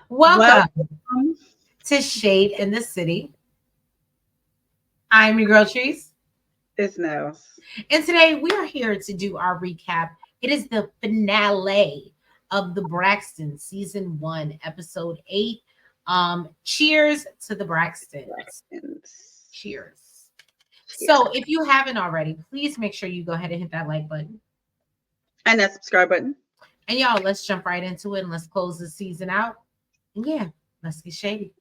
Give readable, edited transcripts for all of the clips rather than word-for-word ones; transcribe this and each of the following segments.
Welcome Welcome. to Shade in the City. I'm your girl Trees, It's Nels. and today we are here to do our recap. It is the finale of the Braxtons season 1, episode 8. Cheers to the Braxtons. Braxtons. Cheers. Cheers. So, if you haven't already, please make sure you go ahead and hit that like button. And that subscribe button. And y'all, let's jump right into it and let's close the season out. And yeah, let's get shady.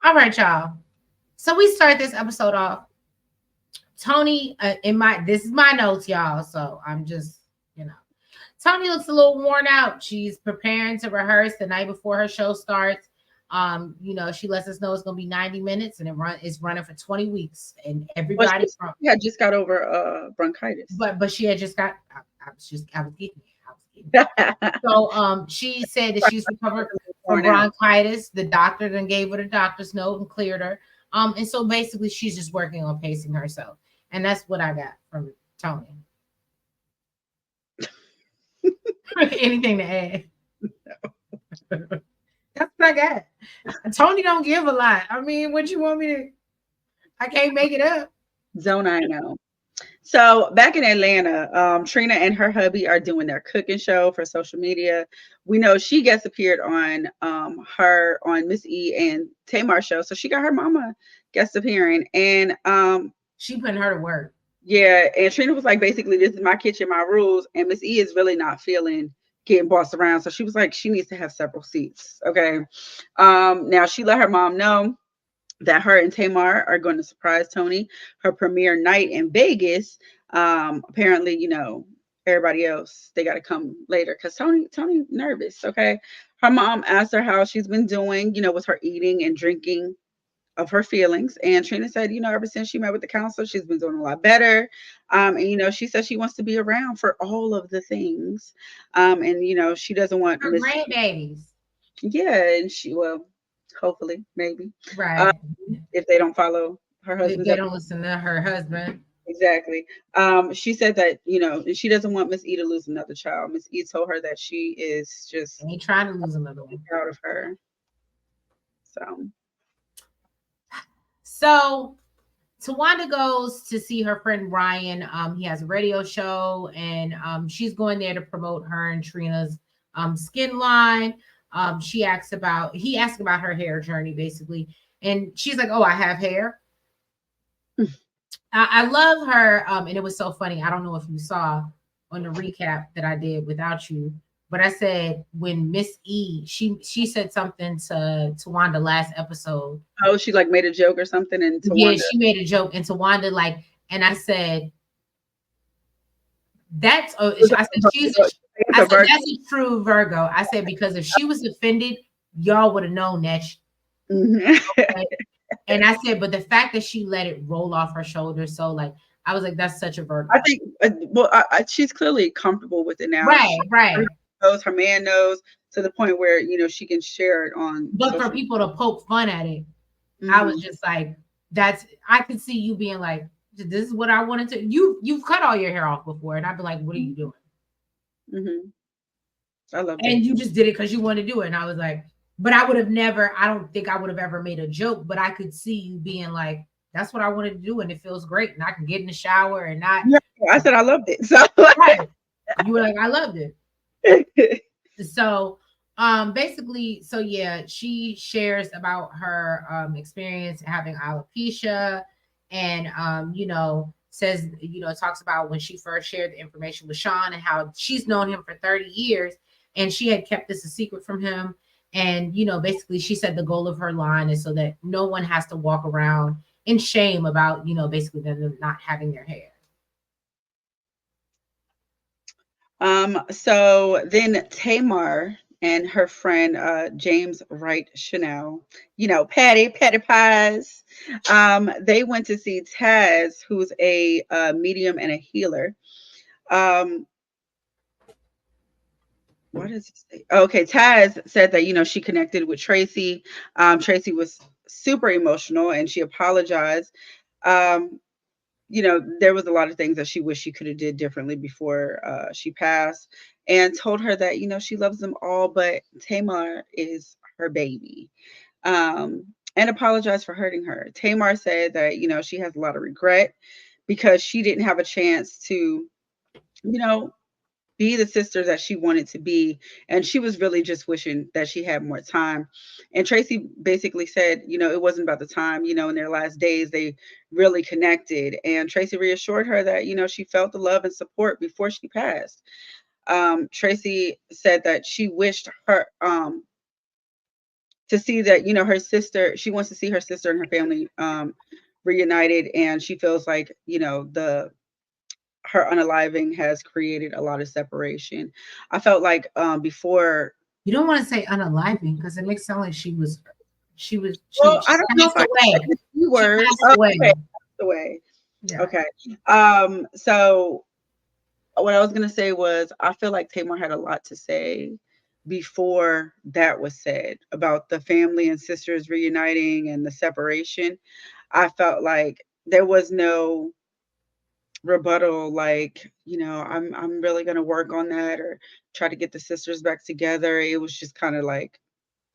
All right, y'all. So we start this episode off. Toni, this is my notes, y'all. So I'm just, you know, Toni looks a little worn out. She's preparing to rehearse the night before her show starts. She lets us know it's gonna be 90 minutes and it's running for 20 weeks. And Well, everybody from she had just got over bronchitis. but she had just got I was getting it. I was getting it. So she said that she's recovered from bronchitis. The doctor then gave her the doctor's note and cleared her. And so basically she's just working on pacing herself. And that's what I got from Toni. Anything to add? No. That's what I got. Toni don't give a lot. I mean, what you want me to? I can't make it up. Zone I know. So back in Atlanta, Trina and her hubby are doing their cooking show for social media. We know she guest appeared on Miss E and Tamar's show, so she got her mama guest appearing, and she putting her to work. Yeah, and Trina was like, basically, this is my kitchen, my rules, and Miss E is really not feeling getting bossed around, so she was like, she needs to have several seats. Okay, now she let her mom know that her and Tamar are going to surprise Toni her premiere night in Vegas. Apparently, everybody else they got to come later because Toni nervous. Okay, her mom asked her how she's been doing, with her eating and drinking of her feelings. And Trina said, ever since she met with the counselor, she's been doing a lot better. And she said she wants to be around for all of the things. And she doesn't want her grandbabies. Yeah, and hopefully, maybe. Right. If they don't follow her husband. If they don't listen to her husband. Exactly. She said that, she doesn't want Miss E to lose another child. Miss E told her that she is just ain't trying to lose another one. Proud of her. So Towanda goes to see her friend Ryan. He has a radio show, and she's going there to promote her and Trina's skin line. He asked about her hair journey, basically, and she's like, "Oh, I have hair." I love her, and it was so funny. I don't know if you saw on the recap that I did without you, but I said when Miss E, she said something to Towanda last episode. Oh, she like made a joke or something, and Towanda, she made a joke, and Towanda and I said, that's I said that's a true Virgo. I said because if she was offended, y'all would have known that. Okay? And I said, but the fact that she let it roll off her shoulders, so I was like, that's such a Virgo. I think, she's clearly comfortable with it now. Right. Her man knows to the point where she can share it on. But for people to poke fun at it, I was just like, I could see you being like, this is what I wanted to. You've cut all your hair off before, and I'd be like, what are you doing? I love it. And you just did it because you wanted to do it, and I was like, but I would have never. I don't think I would have ever made a joke, but I could see you being like, that's what I wanted to do, and it feels great, and I can get in the shower and not. Yeah, I said I loved it. So right. You were like, I loved it. So basically, so yeah, she shares about her experience having alopecia, and says, talks about when she first shared the information with Sean and how she's known him for 30 years and she had kept this a secret from him. And basically she said the goal of her line is so that no one has to walk around in shame about basically them not having their hair. So then Tamar and her friend James Wright Chanel, Patty Pies, they went to see Taz, who's a medium and a healer. Um, what does it say? Okay, Taz said that she connected with Tracy. Tracy was super emotional and she apologized. Um, there was a lot of things that she wished she could have did differently before she passed, and told her that she loves them all, but Tamar is her baby. And apologized for hurting her. Tamar said that she has a lot of regret because she didn't have a chance to you know be the sister that she wanted to be, and she was really just wishing that she had more time. And Tracy basically said it wasn't about the time. In their last days they really connected, and Tracy reassured her that she felt the love and support before she passed. Tracy said that she wished her to see that her sister, she wants to see her sister and her family reunited, and she feels like the her unaliving has created a lot of separation. I felt like before. You don't want to say unaliving because it makes it sound like Well, she I don't know passed if I can say away. the T She word. passed Oh, away. okay, the way. Yeah. Okay. So what I was gonna say was I feel like Tamar had a lot to say before that was said about the family and sisters reuniting and the separation. I felt like there was no rebuttal, like I'm really going to work on that or try to get the sisters back together. It was just kind of like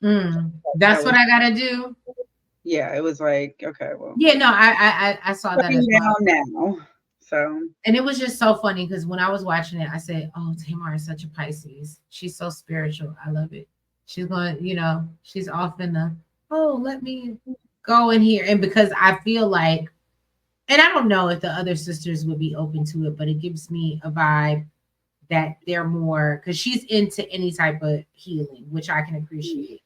that That's what was, I gotta do. yeah, it was like, okay, well, Yeah, no, I saw that putting as well. down now. So And it was just so funny because when I was watching it, I said, "Oh, Tamar is such a Pisces. She's so spiritual. I love it. She's going, she's off in the, oh, let me go in here." And because I feel like, and I don't know if the other sisters would be open to it, but it gives me a vibe that they're more, because she's into any type of healing, which I can appreciate.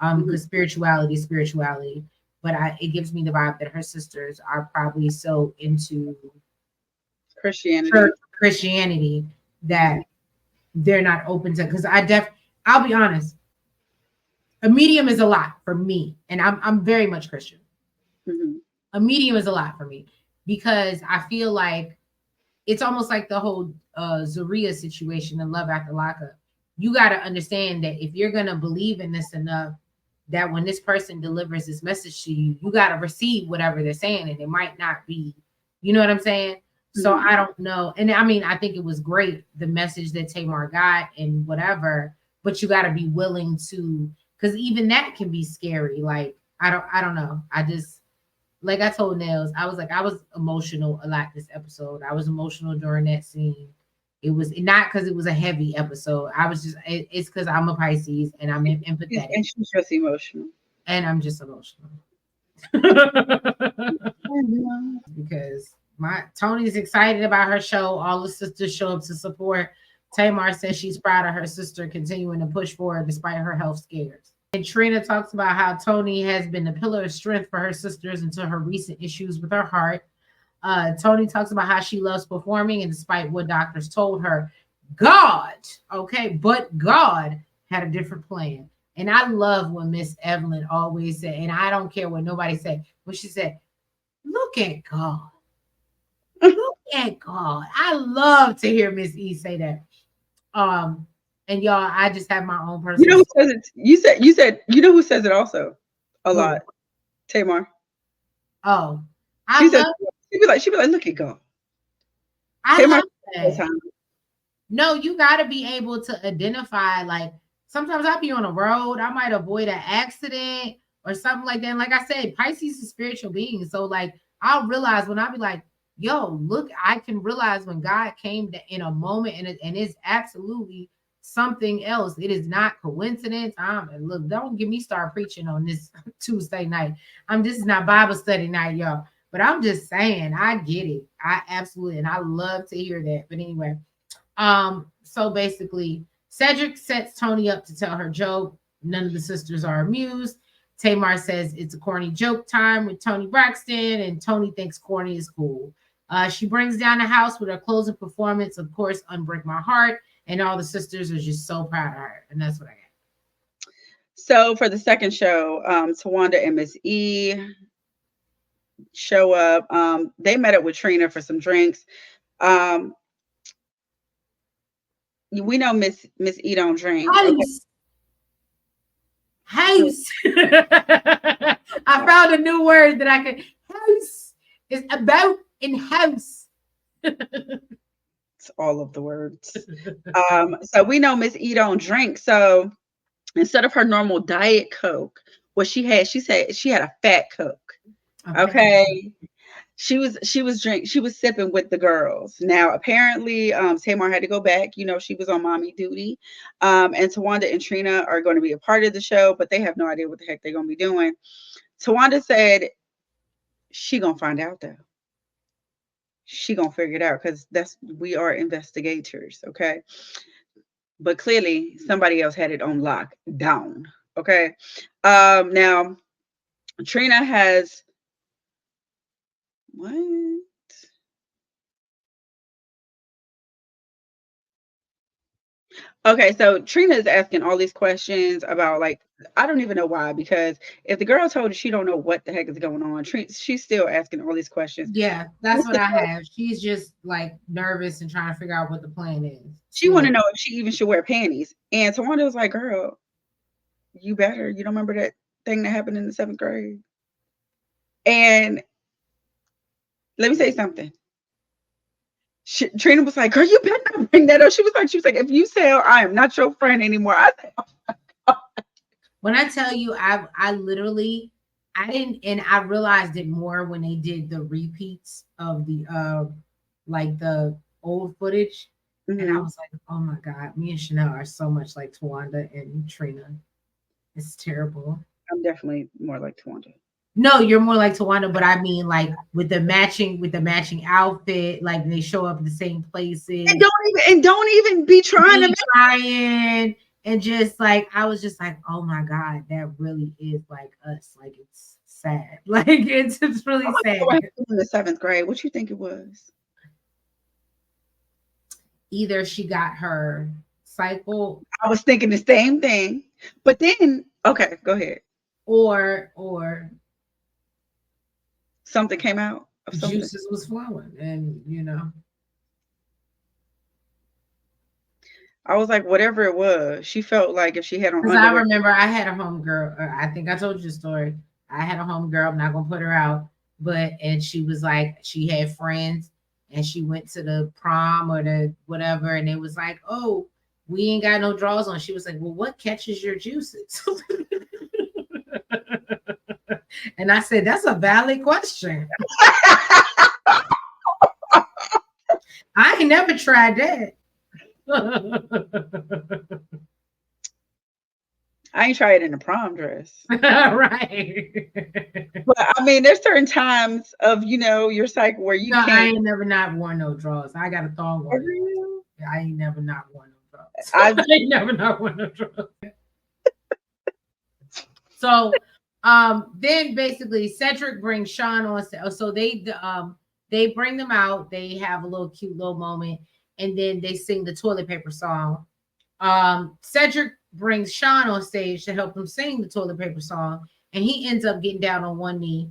mhm, Because spirituality is spirituality. But it gives me the vibe that her sisters are probably so into church Christianity. Christianity Mhm, that they're not open to, because I'll be honest, a medium is a lot for me. And I'm very much Christian. mhm, A medium is a lot for me because I feel like it's almost like the whole Zaria situation in Love After Lockup. You got to understand that if you're gonna believe in this enough, that when this person delivers this message to you, you got to receive whatever they're saying, and it might not be, you know what I'm saying? So mhm. I don't know, and I mean, I think it was great the message that Tamar got and whatever, but you got to be willing to, because even that can be scary. Like I don't know. I just, like I told Nels, I was emotional a lot this episode. I was emotional during that scene. It was not because it was a heavy episode. I was just it's because I'm a Pisces and I'm empathetic And she's just emotional. and I'm just emotional. Mhm. Because my Tony's excited about her show. All the sisters show up to support. Tamar says she's proud of her sister continuing to push forward despite her health scares. And Trina talks about how Toni has been a pillar of strength for her sisters until her recent issues with her heart. Toni talks about how she loves performing, and despite what doctors told her, God, okay, but God had a different plan. And I love when Miss Evelyn always said, and I don't care what nobody said, when she said, "Look at God. Look at God." I love to hear Miss E say that. Um, and y'all, I just have my own You know personal who story. says it? You said you know who says it also a lot? Who? Tamar. Oh, I She says love, she be like, look at God. I Tamar love all the that. time. No, you got to be able to identify. Like sometimes I'll be on a road, I might avoid an accident or something like that. And like I said, Pisces is spiritual beings, so like I'll realize when I be like, "Yo, look," I can realize when God came in a moment, and it's absolutely something else. It is not coincidence. And look, don't get me start preaching on this Tuesday night. This is not Bible study night, y'all. But I'm just saying, I get it. I absolutely, and I love to hear that. But anyway, so basically, Cedric sets Toni up to tell her joke. None of the sisters are amused. Tamar says it's a corny joke time with Toni Braxton, and Toni thinks corny is cool. She brings down the house with her closing performance, of course, Unbreak My Heart, and all the sisters are just so proud of her. And that's what I got. So for the second show, Towanda and Miss E show up. They met up with Trina for some drinks. Um, we know Miss E don't drink. Okay. House. House. I found a new word that I could. House is about in house. It's all of the words. So we know Miss E don't drink. So instead of her normal diet Coke, what she said she had a fat Coke. Okay. She was sipping with the girls. Now apparently Tamar had to go back. You know, she was on mommy duty. And Towanda and Trina are going to be a part of the show, but they have no idea what the heck they're going to be doing. Towanda said she gonna find out though. She gonna figure it out because we are investigators, okay? But clearly somebody else had it on lockdown. Okay. Now Trina has what? Okay, so Trina is asking all these questions about like I don't even know why because if the girl told her she don't know what the heck is going on, she's still asking all these questions. Yeah, that's what I have. She's just like nervous and trying to figure out what the plan is. She want to Still. know if she even should wear panties. And Tawanda was like, "Girl, you better. You don't remember that thing that happened in the 7th grade?" And let me say something. Trina was like, "Girl, you better not bring that up." She was like, "If you tell, I am not your friend anymore." I said, When I tell you, I literally I didn't, and I realized it more when they did the repeats of the like the old footage, and I mm-hmm. was like, oh my god, me and Chanel are so much like Tawanda and Trina. It's terrible. I'm definitely more like Tawanda. No, you're more like Tawanda, but I mean like with the matching outfit, like they show up in the same And places, don't even be trying to me make trying, and just like I was just like, oh my god, that really is like us. Like it's sad. Like it's just really sad. what happened in the 7th grade. What you think it was? Either she got her cycle I was thinking the same thing. But then, okay, go ahead. or Something came out of something. juices was flowing, and I was like, whatever it was, she felt like if she had on because I underwear. remember I had a home girl. I think I told you the story. I had a home girl. I'm not gonna put her out, but and she was like, she had friends, and she went to the prom or the whatever, and it was like, oh, we ain't got no drawers on. She was like, well, what catches your juices? And I said, that's a valid question. I ain't never tried that. I ain't tried it in a prom dress. Right. But I mean, there's certain times of, your cycle where you No, I can't. ain't never not worn no drawers. I got a thong For on. real? I ain't never not worn no drawers. I I ain't never not worn no drawers. So then basically Cedric brings Sean on. So they bring them out, they have a little cute little moment, and then they sing the toilet paper song. Cedric brings Sean on stage to help him sing the toilet paper song, and he ends up getting down on one knee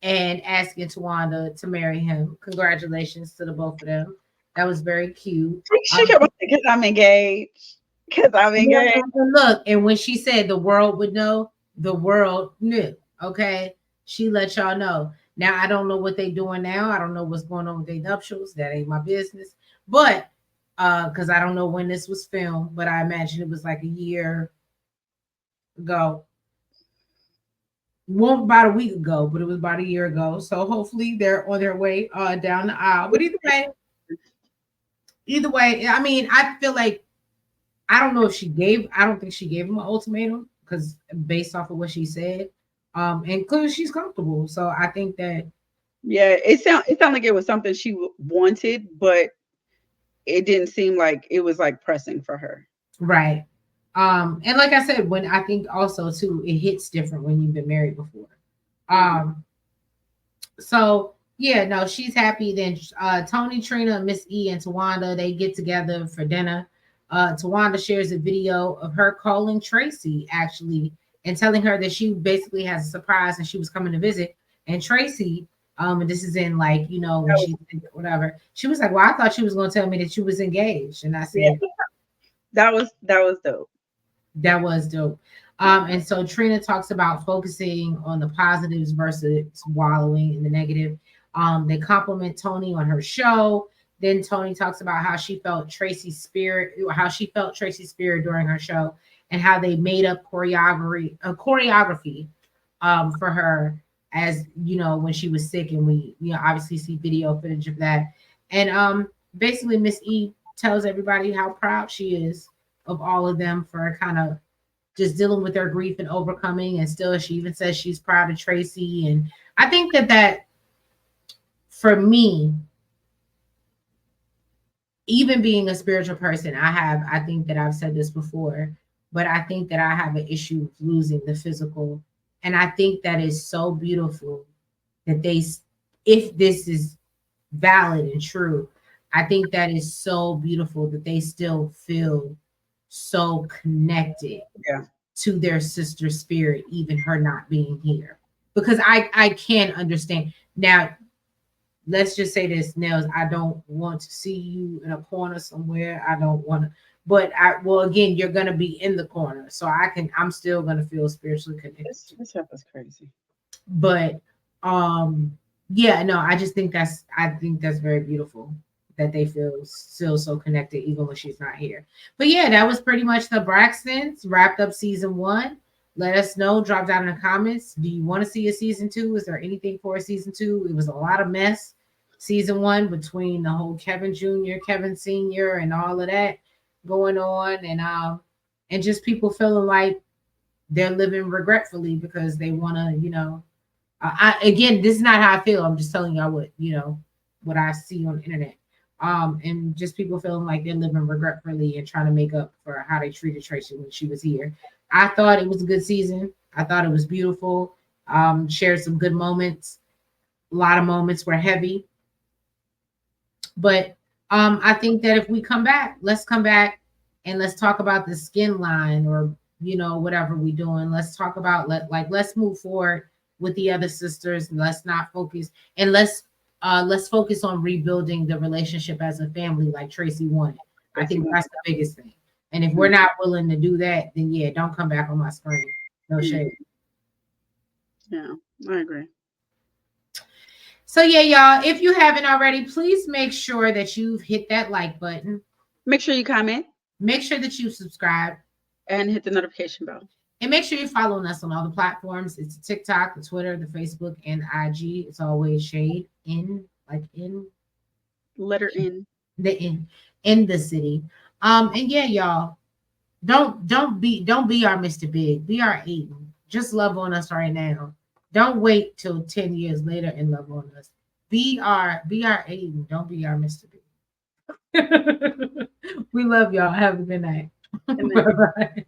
and asking Towanda to marry him. Congratulations to the both of them. That was very cute. she kept on saying, because I'm engaged. Because I'm engaged. Look, and when she said the world would know, the world knew. Okay. She let y'all know. Now I don't know what they doing now. I don't know what's going on with their nuptials. That ain't my business. But because I don't know when this was filmed, but I imagine it was like a year ago. Well, about a week ago, but it was about a year ago. So hopefully they're on their way down the aisle. But either way, I mean, I feel like I don't know if I don't think she gave him an ultimatum because based off of what she said, and clearly she's comfortable. So I think that Yeah, it sounded like it was something she wanted, but it didn't seem like it was like pressing for her. right. And like I said, when I think also too, it hits different when you've been married before. So Yeah, no, she's happy. Then Toni, Trina, Miss E, and Towanda, they get together for dinner. Towanda shares a video of her calling Tracy actually and telling her that she basically has a surprise and she was coming to visit. And Tracy, and this is in like, when That was, she whatever, she was like, well, I thought she was gonna tell me that you was engaged. And I yeah, said, that was dope. that was dope. And so Trina talks about focusing on the positives versus wallowing in the negative. They compliment Toni on her show. Then Toni talks about how she felt Tracy's spirit during her show, and how they made up choreography for her, as when she was sick, and we obviously see video footage of that. And basically Miss E tells everybody how proud she is of all of them for kind of just dealing with their grief and overcoming. And still, she even says she's proud of Tracy. And I think that for me, even being a spiritual person, I think that I've said this before, but I think that I have an issue with losing the physical. And I think that is so beautiful that if this is valid and true, I think that is so beautiful that they still feel so connected Yeah, to their sister spirit, even her not being here. Because I can understand. Now, let's just say this, Nels, I don't want to see you in a corner somewhere. I don't want to, but again, you're gonna be in the corner. So I'm still gonna feel spiritually connected to you. this stuff is crazy. But um yeah, no, I think that's very beautiful that they feel still so connected even when she's not here. But yeah, that was pretty much the Braxtons wrapped up season 1. Let us know, drop down in the comments, do you want to see a season 2? Is there anything for a season 2? It was a lot of mess season 1, between the whole Kevin Jr., Kevin Sr., and all of that going on. And just people feeling like they're living regretfully because they want to, again, this is not how I feel. I'm just telling y'all what I see on the internet. And just people feeling like they're living regretfully and trying to make up for how they treated Tracy when she was here. I thought it was a good season. I thought it was beautiful. Shared some good moments. A lot of moments were heavy, but I think that if we come back, let's come back and let's talk about the skin line, or whatever we're doing. Let's talk about let's move forward with the other sisters. Let's not focus, and let's focus on rebuilding the relationship as a family like Tracy wanted. I Tracy think wants that's the biggest thing. And if we're to. not willing to do that, then yeah, don't come back on my screen. No Mhm. shade. Yeah, I agree. So yeah, y'all, if you haven't already, please make sure that you've hit that like button. Make sure you comment Make sure that you subscribe. and hit the notification bell. And make sure you're following us on all the platforms. It's TikTok, the Twitter, the Facebook, and IG. It's always Shade in, like in Letter N. the in the city. And yeah, y'all, don't be our Mr. Big. Be our Aiden. Just love on us right now. Don't wait till 10 years later and love on us. Be our Aiden. Don't be our Mr. Big. We love y'all. Have a good night. And Bye bye.